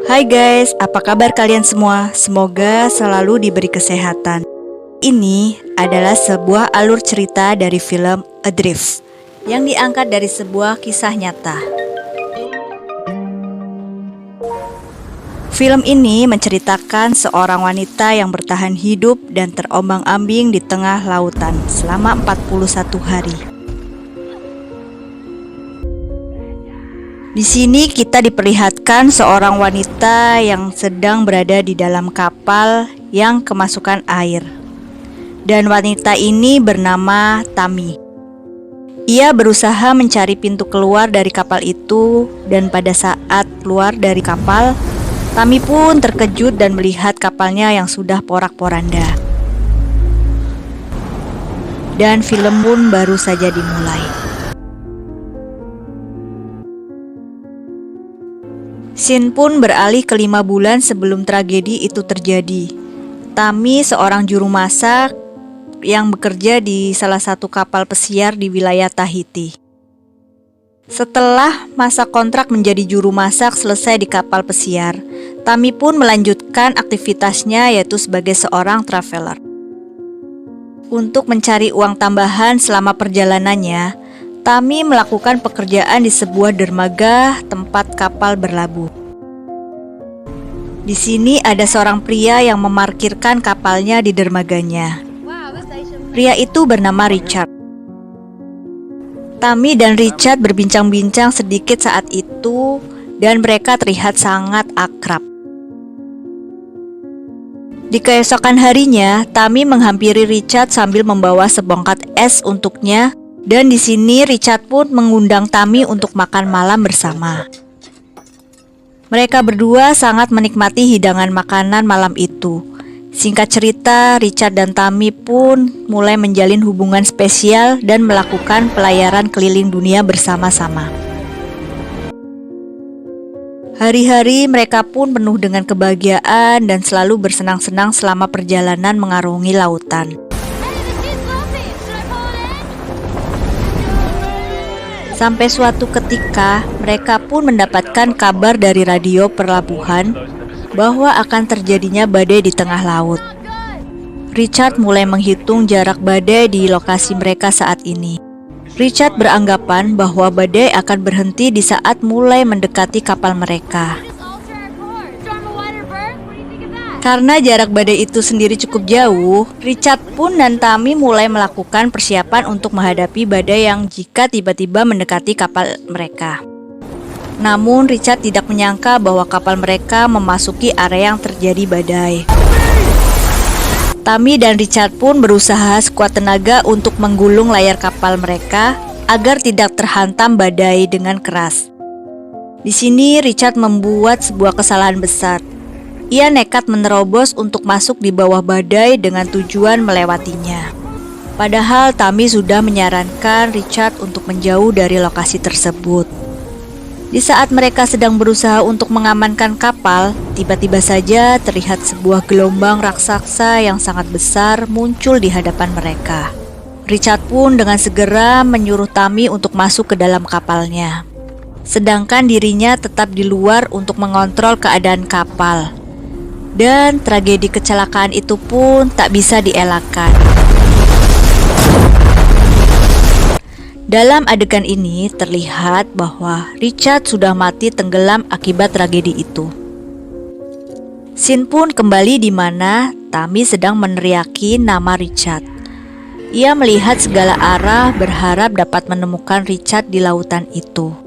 Hai guys, apa kabar kalian semua? Semoga selalu diberi kesehatan. Ini adalah sebuah alur cerita dari film Adrift yang diangkat dari sebuah kisah nyata. Film ini menceritakan seorang wanita yang bertahan hidup dan terombang-ambing di tengah lautan selama 41 hari. Di sini kita diperlihatkan seorang wanita yang sedang berada di dalam kapal yang kemasukan air. Dan wanita ini bernama Tami. Ia berusaha mencari pintu keluar dari kapal itu, dan pada saat keluar dari kapal, Tami pun terkejut dan melihat kapalnya yang sudah porak-poranda. Dan film pun baru saja dimulai. Scene pun beralih ke 5 bulan sebelum tragedi itu terjadi. Tami seorang juru masak yang bekerja di salah satu kapal pesiar di wilayah Tahiti. Setelah masa kontrak menjadi juru masak selesai di kapal pesiar, Tami pun melanjutkan aktivitasnya yaitu sebagai seorang traveler. Untuk mencari uang tambahan selama perjalanannya, Tami melakukan pekerjaan di sebuah dermaga tempat kapal berlabuh. Di sini ada seorang pria yang memarkirkan kapalnya di dermaganya. Pria itu bernama Richard. Tami dan Richard berbincang-bincang sedikit saat itu dan mereka terlihat sangat akrab. Di keesokan harinya, Tami menghampiri Richard sambil membawa sebongkat es untuknya. Dan di sini Richard pun mengundang Tami untuk makan malam bersama. Mereka berdua sangat menikmati hidangan makanan malam itu. Singkat cerita, Richard dan Tami pun mulai menjalin hubungan spesial dan melakukan pelayaran keliling dunia bersama-sama. Hari-hari mereka pun penuh dengan kebahagiaan dan selalu bersenang-senang selama perjalanan mengarungi lautan. Sampai suatu ketika, mereka pun mendapatkan kabar dari radio pelabuhan bahwa akan terjadinya badai di tengah laut. Richard mulai menghitung jarak badai di lokasi mereka saat ini. Richard beranggapan bahwa badai akan berhenti di saat mulai mendekati kapal mereka. Karena jarak badai itu sendiri cukup jauh, Richard pun dan Tami mulai melakukan persiapan untuk menghadapi badai yang jika tiba-tiba mendekati kapal mereka. Namun Richard tidak menyangka bahwa kapal mereka memasuki area yang terjadi badai. Tami dan Richard pun berusaha sekuat tenaga untuk menggulung layar kapal mereka agar tidak terhantam badai dengan keras. Di sini Richard membuat sebuah kesalahan besar. Ia nekat menerobos untuk masuk di bawah badai dengan tujuan melewatinya. Padahal Tami sudah menyarankan Richard untuk menjauh dari lokasi tersebut. Di saat mereka sedang berusaha untuk mengamankan kapal, tiba-tiba saja terlihat sebuah gelombang raksasa yang sangat besar muncul di hadapan mereka. Richard pun dengan segera menyuruh Tami untuk masuk ke dalam kapalnya. Sedangkan dirinya tetap di luar untuk mengontrol keadaan kapal. Dan tragedi kecelakaan itu pun tak bisa dielakkan. Dalam adegan ini terlihat bahwa Richard sudah mati tenggelam akibat tragedi itu. Scene pun kembali di mana Tami sedang meneriaki nama Richard. Ia melihat segala arah berharap dapat menemukan Richard di lautan itu.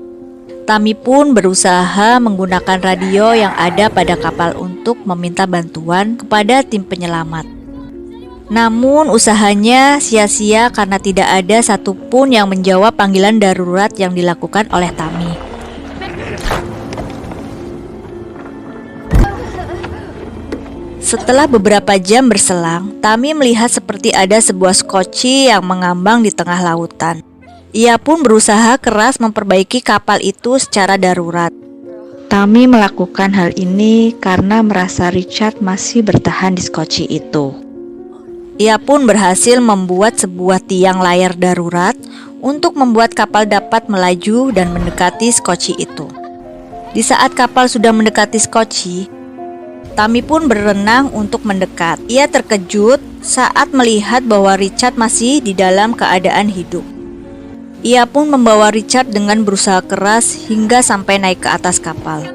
Tami pun berusaha menggunakan radio yang ada pada kapal untuk meminta bantuan kepada tim penyelamat. Namun usahanya sia-sia karena tidak ada satupun yang menjawab panggilan darurat yang dilakukan oleh Tami. Setelah beberapa jam berselang, Tami melihat seperti ada sebuah skoci yang mengambang di tengah lautan. Ia pun berusaha keras memperbaiki kapal itu secara darurat. Tami melakukan hal ini karena merasa Richard masih bertahan di skoci itu. Ia pun berhasil membuat sebuah tiang layar darurat untuk membuat kapal dapat melaju dan mendekati skoci itu. Di saat kapal sudah mendekati Skoci, Tammy pun berenang untuk mendekat. Ia terkejut saat melihat bahwa Richard masih di dalam keadaan hidup. Ia pun membawa Richard dengan berusaha keras hingga sampai naik ke atas kapal.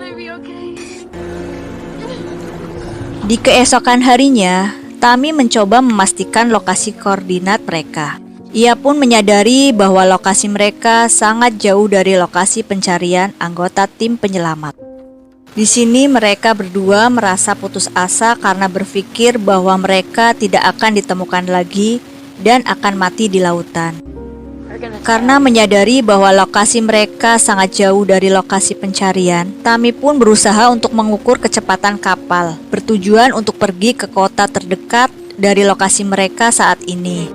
Di keesokan harinya, Tammy mencoba memastikan lokasi koordinat mereka. Ia pun menyadari bahwa lokasi mereka sangat jauh dari lokasi pencarian anggota tim penyelamat. Di sini mereka berdua merasa putus asa karena berpikir bahwa mereka tidak akan ditemukan lagi dan akan mati di lautan. Karena menyadari bahwa lokasi mereka sangat jauh dari lokasi pencarian, Tammy pun berusaha untuk mengukur kecepatan kapal, bertujuan untuk pergi ke kota terdekat dari lokasi mereka saat ini.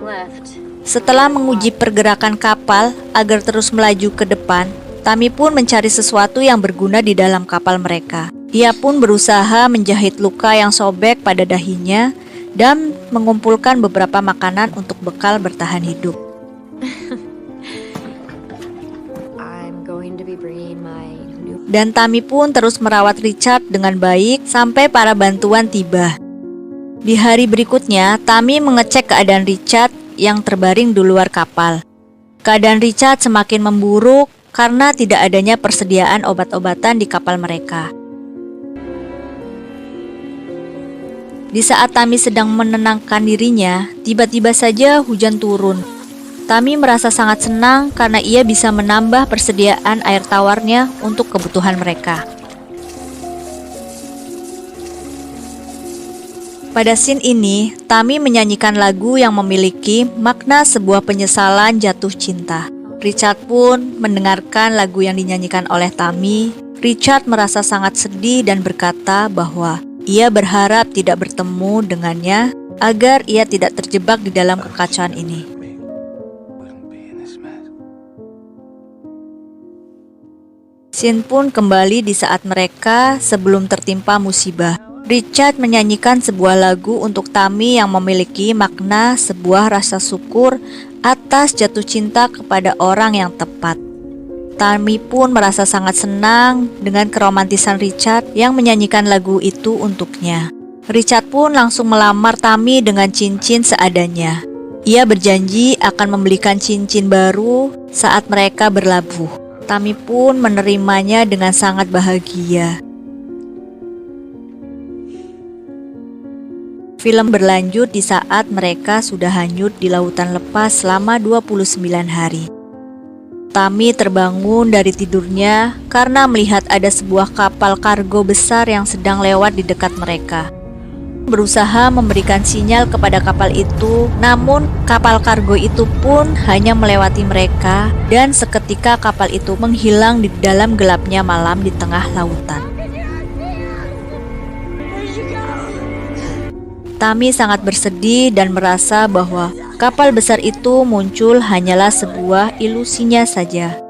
Setelah menguji pergerakan kapal agar terus melaju ke depan, Tammy pun mencari sesuatu yang berguna di dalam kapal mereka. Ia pun berusaha menjahit luka yang sobek pada dahinya dan mengumpulkan beberapa makanan untuk bekal bertahan hidup. Dan Tammy pun terus merawat Richard dengan baik sampai para bantuan tiba. Di hari berikutnya, Tammy mengecek keadaan Richard yang terbaring di luar kapal. Keadaan Richard semakin memburuk karena tidak adanya persediaan obat-obatan di kapal mereka. Di saat Tammy sedang menenangkan dirinya, tiba-tiba saja hujan turun. Tammy merasa sangat senang karena ia bisa menambah persediaan air tawarnya untuk kebutuhan mereka. Pada scene ini, Tammy menyanyikan lagu yang memiliki makna sebuah penyesalan jatuh cinta. Richard pun mendengarkan lagu yang dinyanyikan oleh Tammy. Richard merasa sangat sedih dan berkata bahwa ia berharap tidak bertemu dengannya agar ia tidak terjebak di dalam kekacauan ini. Scene pun kembali di saat mereka sebelum tertimpa musibah. Richard menyanyikan sebuah lagu untuk Tammy yang memiliki makna sebuah rasa syukur atas jatuh cinta kepada orang yang tepat. Tammy pun merasa sangat senang dengan keromantisan Richard yang menyanyikan lagu itu untuknya. Richard pun langsung melamar Tammy dengan cincin seadanya. Ia berjanji akan membelikan cincin baru saat mereka berlabuh. Tammy pun menerimanya dengan sangat bahagia. Film berlanjut di saat mereka sudah hanyut di lautan lepas selama 29 hari. Tammy terbangun dari tidurnya karena melihat ada sebuah kapal kargo besar yang sedang lewat di dekat mereka. Berusaha memberikan sinyal kepada kapal itu, namun kapal kargo itu pun hanya melewati mereka dan seketika kapal itu menghilang di dalam gelapnya malam di tengah lautan. Tammy sangat bersedih dan merasa bahwa kapal besar itu muncul hanyalah sebuah ilusinya saja.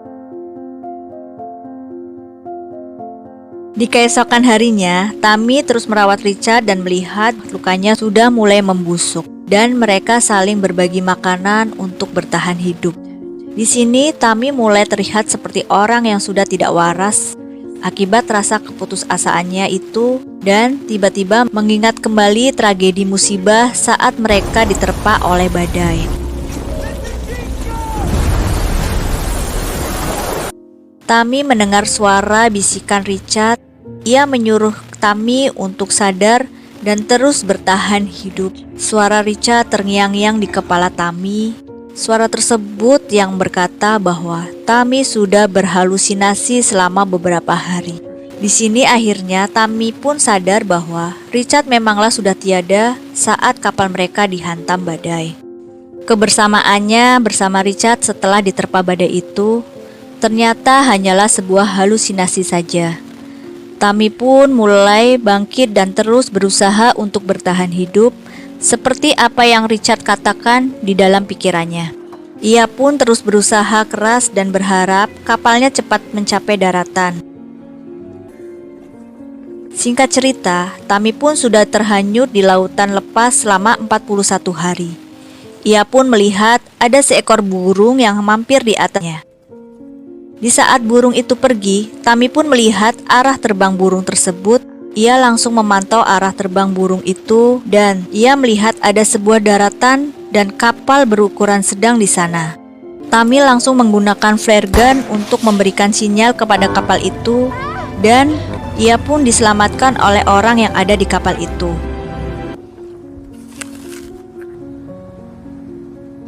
Di keesokan harinya, Tammy terus merawat Richard dan melihat lukanya sudah mulai membusuk dan mereka saling berbagi makanan untuk bertahan hidup. Di sini, Tammy mulai terlihat seperti orang yang sudah tidak waras akibat rasa keputusasaannya itu dan tiba-tiba mengingat kembali tragedi musibah saat mereka diterpa oleh badai. Tammy mendengar suara bisikan Richard. Ia menyuruh Tammy untuk sadar dan terus bertahan hidup. Suara Richard terngiang-ngiang di kepala Tammy. Suara tersebut yang berkata bahwa Tammy sudah berhalusinasi selama beberapa hari. Di sini akhirnya Tammy pun sadar bahwa Richard memanglah sudah tiada saat kapal mereka dihantam badai. Kebersamaannya bersama Richard setelah diterpa badai itu ternyata hanyalah sebuah halusinasi saja. Tammy pun mulai bangkit dan terus berusaha untuk bertahan hidup seperti apa yang Richard katakan di dalam pikirannya. Ia pun terus berusaha keras dan berharap kapalnya cepat mencapai daratan. Singkat cerita, Tammy pun sudah terhanyut di lautan lepas selama 41 hari. Ia pun melihat ada seekor burung yang mampir di atasnya. Di saat burung itu pergi, Tami pun melihat arah terbang burung tersebut. Ia langsung memantau arah terbang burung itu dan ia melihat ada sebuah daratan dan kapal berukuran sedang di sana. Tami langsung menggunakan flare gun untuk memberikan sinyal kepada kapal itu dan ia pun diselamatkan oleh orang yang ada di kapal itu.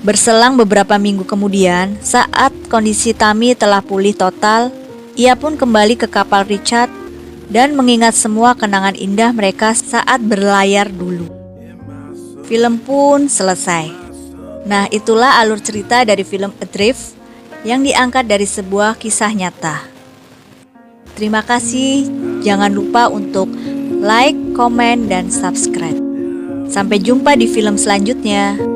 Berselang beberapa minggu kemudian, saat kondisi Tami telah pulih total, ia pun kembali ke kapal Richard dan mengingat semua kenangan indah mereka saat berlayar dulu. Film pun selesai. Nah, itulah alur cerita dari film Adrift yang diangkat dari sebuah kisah nyata. Terima kasih, jangan lupa untuk like, komen, dan subscribe. Sampai jumpa di film selanjutnya.